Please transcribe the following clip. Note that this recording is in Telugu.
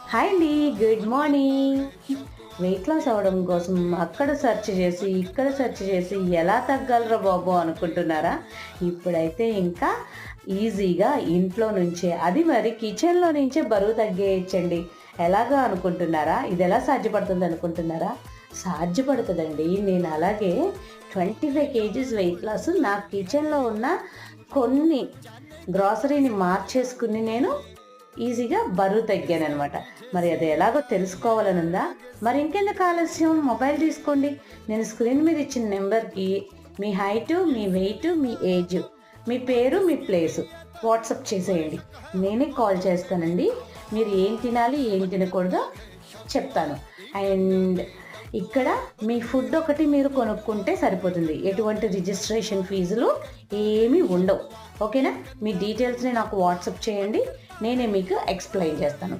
హాయ్ అండి. Good morning. వెయిట్ లాస్ అవ్వడం కోసం అక్కడ సెర్చ్ చేసి, ఇక్కడ సెర్చ్ చేసి ఎలా తగ్గాలిరా బాబు అనుకుంటున్నారా? ఇప్పుడైతే ఇంకా ఈజీగా ఇంట్లో నుంచే, అది మరి కిచెన్‌లో నుంచే బరువు తగ్గేయొచ్చండి. ఎలాగా అనుకుంటున్నారా? ఇది ఎలా సాధ్యపడుతుంది అనుకుంటున్నారా? సాధ్యపడుతదండి. నేను అలాగే 25 కేజీస్ వెయిట్ లాస్ నా కిచెన్‌లో ఉన్న కొన్ని గ్రోసరీని మార్చేసుకుని నేను ఈజీగా బరువు తగ్గాననమాట. మరి అది ఎలాగో తెలుసుకోవాలని ఉందా? మరి ఇంకెందుకు ఆలస్యం, మొబైల్ తీసుకోండి. నేను స్క్రీన్ మీద ఇచ్చిన నెంబర్‌కి మీ హైటు, మీ వెయిటు, మీ ఏజు, మీ పేరు, మీ ప్లేసు వాట్సాప్ చేసేయండి. నేనే కాల్ చేస్తానండి. మీరు ఏం తినాలి, ఏం తినకూడదో చెప్తాను. అండ్ ఇక్కడ మీ ఫుడ్ ఒకటి మీరు కొనుక్కుంటే సరిపోతుంది. ఎటువంటి రిజిస్ట్రేషన్ ఫీజులు ఏమీ ఉండవు. ఓకేనా? మీ డీటెయిల్స్ని నాకు వాట్సాప్ చేయండి. నేనే మీకు ఎక్స్‌ప్లెయిన్ చేస్తాను.